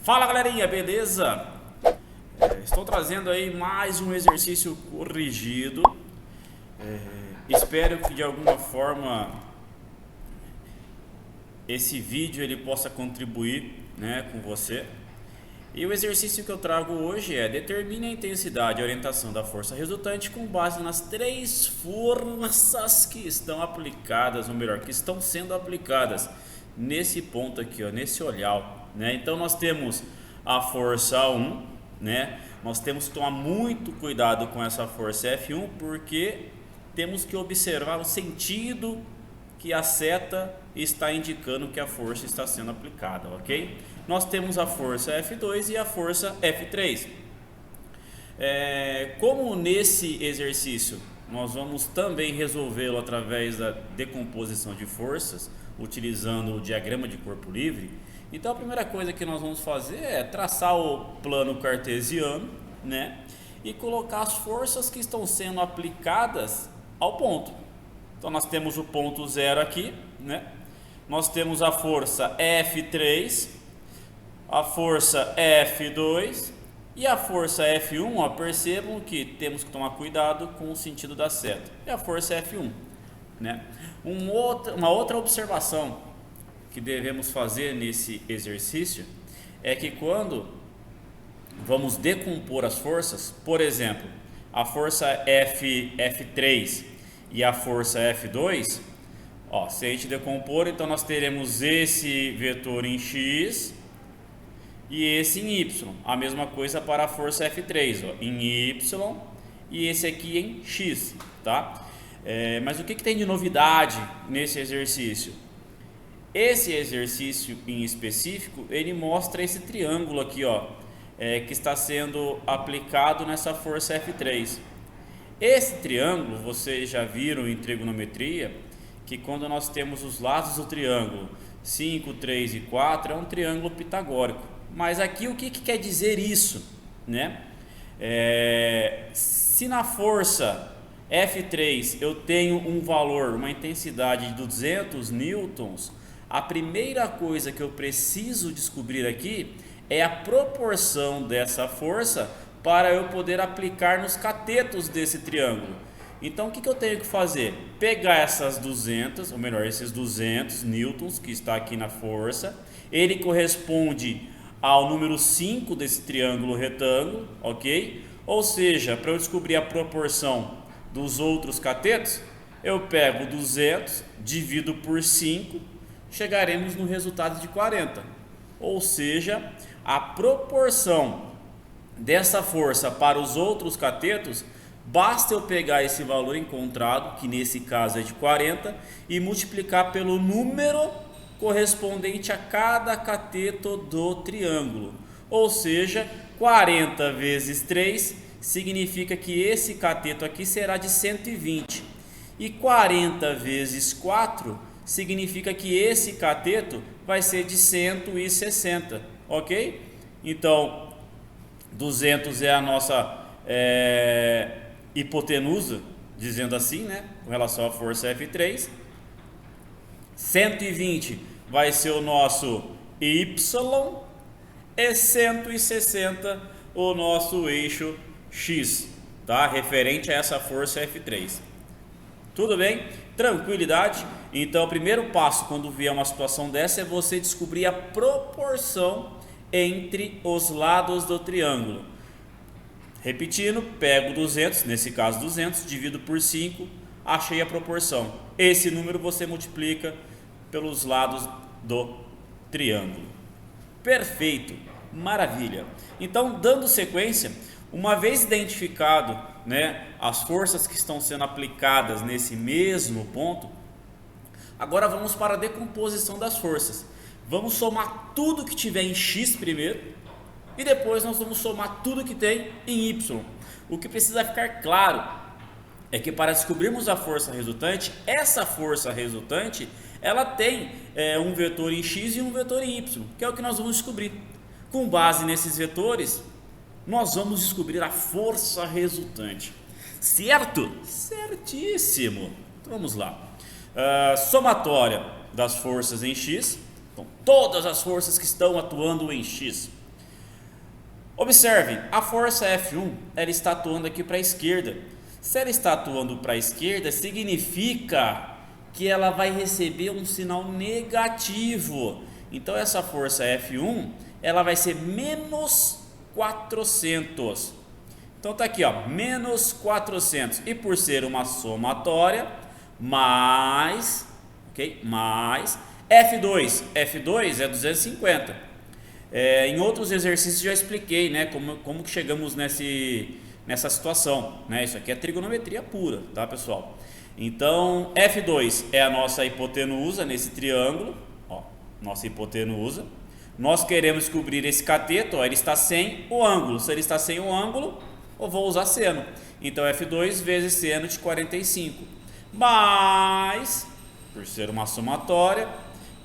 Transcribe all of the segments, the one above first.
Fala galerinha, beleza? Estou trazendo aí mais um exercício corrigido. Espero que de alguma forma esse vídeo ele possa contribuir, né, com você. E o exercício que eu trago hoje é: determine a intensidade e orientação da força resultante com base nas três forças que estão aplicadas, ou melhor, que estão sendo aplicadas nesse ponto aqui, ó, nesse olhar, né? Então nós temos a força 1, né? Nós temos que tomar muito cuidado com essa força F1, porque temos que observar o sentido que a seta está indicando que a força está sendo aplicada, ok? Nós temos a força F2 e a força F3. Como nesse exercício nós vamos também resolvê-lo através da decomposição de forças, utilizando o diagrama de corpo livre, então a primeira coisa que nós vamos fazer é traçar o plano cartesiano, né? E colocar as forças que estão sendo aplicadas ao ponto. Então nós temos o ponto 0 aqui, né? Nós temos a força F3, a força F2 e a força F1. Ó, percebam que temos que tomar cuidado com o sentido da seta. E a força F1, né? Uma outra observação que devemos fazer nesse exercício é que quando vamos decompor as forças, por exemplo, a força F3 e a força F2, ó, se a gente decompor, então nós teremos esse vetor em X e esse em Y. A mesma coisa para a força F3, ó, em Y e esse aqui em X, tá? Mas o que tem de novidade nesse exercício? Esse exercício em específico, ele mostra esse triângulo aqui, ó, que está sendo aplicado nessa força F3. Esse triângulo, vocês já viram em trigonometria, que quando nós temos os lados do triângulo 5, 3 e 4, é um triângulo pitagórico. Mas aqui o que quer dizer isso, né? Se na força F3 eu tenho um valor, uma intensidade de 200 newtons, a primeira coisa que eu preciso descobrir aqui é a proporção dessa força para eu poder aplicar nos catetos desse triângulo. Então o que eu tenho que fazer? Pegar essas 200, ou melhor, esses 200 newtons que está aqui na força, ele corresponde ao número 5 desse triângulo retângulo, ok? Ou seja, para eu descobrir a proporção dos outros catetos, eu pego 200, divido por 5, chegaremos no resultado de 40. Ou seja, a proporção dessa força para os outros catetos, basta eu pegar esse valor encontrado, que nesse caso é de 40, e multiplicar pelo número correspondente a cada cateto do triângulo. Ou seja, 40 vezes 3 significa que esse cateto aqui será de 120. E 40 vezes 4 significa que esse cateto vai ser de 160, ok? Então, 200 é a nossa hipotenusa, dizendo assim, né, com relação à força F3. 120 vai ser o nosso Y e 160 o nosso eixo X, tá? Referente a essa força F3. Tudo bem? Tranquilidade? Então, o primeiro passo quando vier uma situação dessa é você descobrir a proporção entre os lados do triângulo. Repetindo, pego 200, nesse caso 200, divido por 5, achei a proporção. Esse número você multiplica pelos lados do triângulo. Perfeito, maravilha. Então, dando sequência, uma vez identificado, né, as forças que estão sendo aplicadas nesse mesmo ponto, agora vamos para a decomposição das forças. Vamos somar tudo que tiver em X primeiro e depois nós vamos somar tudo que tem em Y. O que precisa ficar claro é que para descobrirmos a força resultante, essa força resultante ela tem um vetor em X e um vetor em Y, que é o que nós vamos descobrir. Com base nesses vetores, nós vamos descobrir a força resultante. Certo? Certíssimo. Então vamos lá. Somatória das forças em X. Então, todas as forças que estão atuando em X. Observe, a força F1 ela está atuando aqui para a esquerda. Se ela está atuando para a esquerda, significa que ela vai receber um sinal negativo. Então essa força F1 ela vai ser menos 400. Então tá aqui, ó, menos 400. E por ser uma somatória, mais, ok? Mais F2. F2 é 250. Em outros exercícios já expliquei, né, como que chegamos nessa situação, né? Isso aqui é trigonometria pura, tá, pessoal? Então, F2 é a nossa hipotenusa nesse triângulo, ó, nossa hipotenusa. Nós queremos descobrir esse cateto, ó, ele está sem o ângulo. Se ele está sem o ângulo, eu vou usar seno. Então, F2 vezes seno de 45. Mas, por ser uma somatória,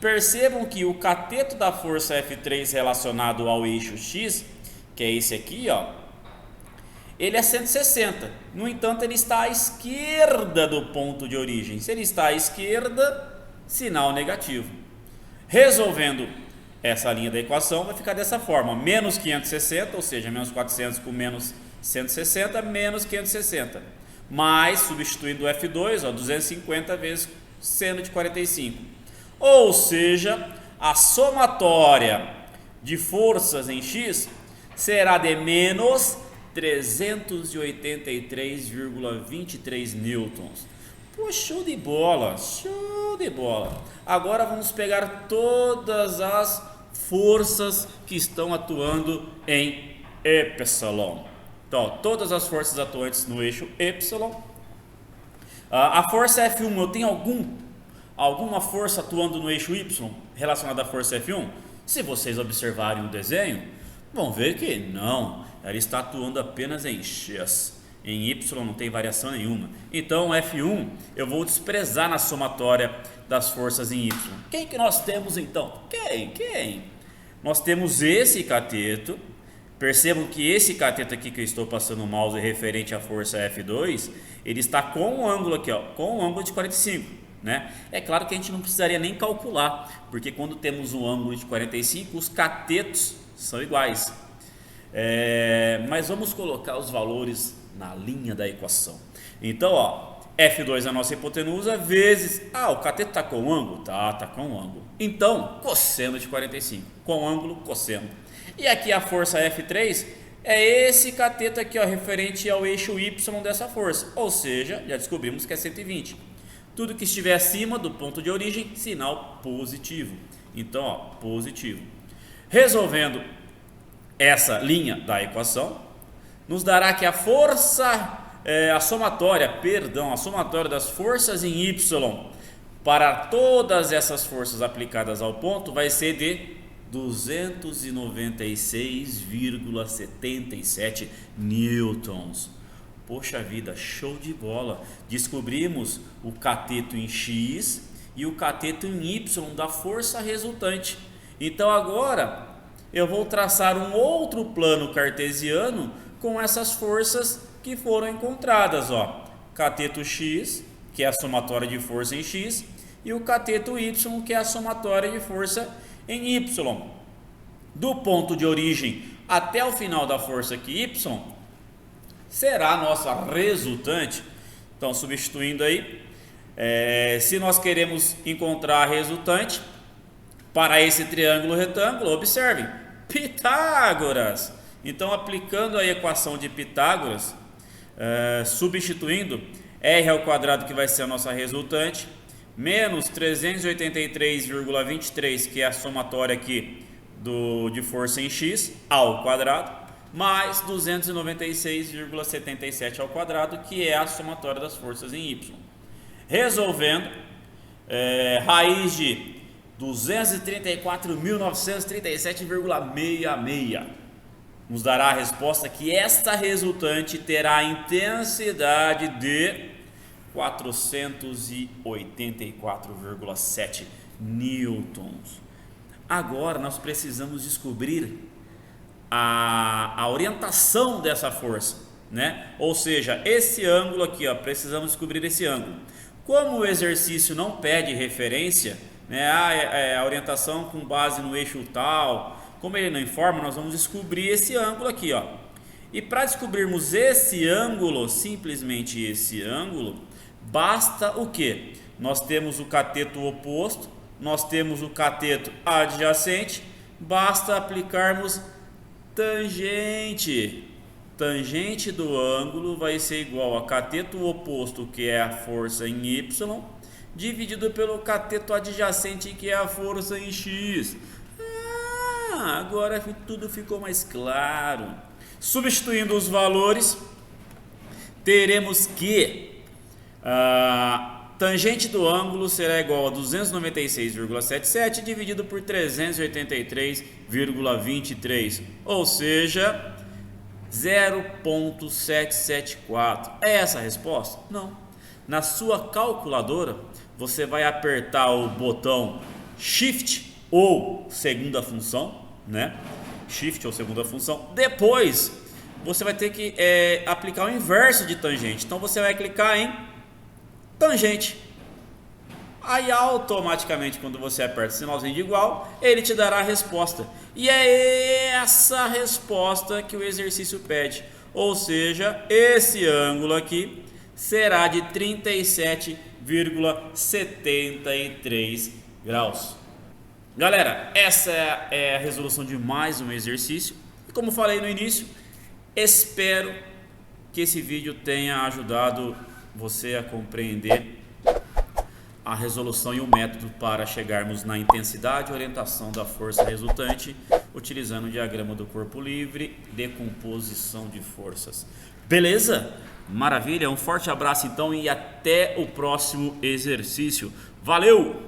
percebam que o cateto da força F3 relacionado ao eixo X, que é esse aqui, ó, ele é 160. No entanto, ele está à esquerda do ponto de origem. Se ele está à esquerda, sinal negativo. Resolvendo essa linha da equação, vai ficar dessa forma. Menos 560, ou seja, menos 400 com menos 160, menos 560. Mais, substituindo o F2, ó, 250 vezes seno de 45. Ou seja, a somatória de forças em X será de menos 383,23 newtons. Pô, show de bola, show de bola. Agora vamos pegar todas as forças que estão atuando em Y. Então, todas as forças atuantes no eixo Y. A força F1, eu tenho alguma força atuando no eixo Y relacionada à força F1? Se vocês observarem o desenho, vão ver que não, ela está atuando apenas em X. Em Y não tem variação nenhuma. Então F1 eu vou desprezar na somatória das forças em Y. Quem que nós temos então? Quem? Nós temos esse cateto. Percebam que esse cateto aqui que eu estou passando o mouse referente à força F2, ele está com um ângulo aqui, ó, com um ângulo de 45. Né? É claro que a gente não precisaria nem calcular, porque quando temos um ângulo de 45, os catetos são iguais. Mas vamos colocar os valores na linha da equação. Então, ó, F2 é a nossa hipotenusa, vezes... o cateto está com ângulo? Tá com ângulo. Então, cosseno de 45. Com ângulo, cosseno. E aqui a força F3 é esse cateto aqui, ó, referente ao eixo Y dessa força. Ou seja, já descobrimos que é 120. Tudo que estiver acima do ponto de origem, sinal positivo. Então, ó, positivo. Resolvendo essa linha da equação, nos dará que a força, a somatória das forças em Y para todas essas forças aplicadas ao ponto vai ser de 296,77 newtons. Poxa vida, show de bola! Descobrimos o cateto em X e o cateto em Y da força resultante. Então agora eu vou traçar um outro plano cartesiano com essas forças que foram encontradas, ó. Cateto X, que é a somatória de força em X, e o cateto Y, que é a somatória de força em Y. Do ponto de origem até o final da força aqui, Y, será a nossa resultante. Então, substituindo aí, se nós queremos encontrar a resultante para esse triângulo retângulo, observem, Pitágoras. Então, aplicando a equação de Pitágoras, substituindo R ao quadrado, que vai ser a nossa resultante, menos 383,23, que é a somatória aqui de força em X, ao quadrado, mais 296,77 ao quadrado, que é a somatória das forças em Y. Resolvendo, raiz de 234.937,66 nos dará a resposta que esta resultante terá a intensidade de 484,7 newtons. Agora nós precisamos descobrir a orientação dessa força, né? Ou seja, esse ângulo aqui, ó, precisamos descobrir esse ângulo. Como o exercício não pede referência, né, a orientação com base no eixo tal, Como ele não informa, nós vamos descobrir esse ângulo aqui, ó. E para descobrirmos esse ângulo, simplesmente esse ângulo, basta o quê? Nós temos o cateto oposto, nós temos o cateto adjacente, basta aplicarmos tangente. Tangente do ângulo vai ser igual a cateto oposto, que é a força em Y, dividido pelo cateto adjacente, que é a força em X. Agora tudo ficou mais claro. Substituindo os valores, teremos que tangente do ângulo será igual a 296,77 dividido por 383,23, ou seja, 0,774. É essa a resposta? Não. Na sua calculadora, você vai apertar o botão Shift ou segunda função, né? Shift ou segunda função. Depois, você vai ter que aplicar o inverso de tangente. Então, você vai clicar em tangente. Aí, automaticamente, quando você aperta o sinalzinho de igual, ele te dará a resposta. E é essa resposta que o exercício pede. Ou seja, esse ângulo aqui será de 37,73 graus. Galera, essa é a resolução de mais um exercício. E como falei no início, espero que esse vídeo tenha ajudado você a compreender a resolução e o método para chegarmos na intensidade e orientação da força resultante, utilizando o diagrama do corpo livre, decomposição de forças. Beleza? Maravilha, um forte abraço então e até o próximo exercício. Valeu!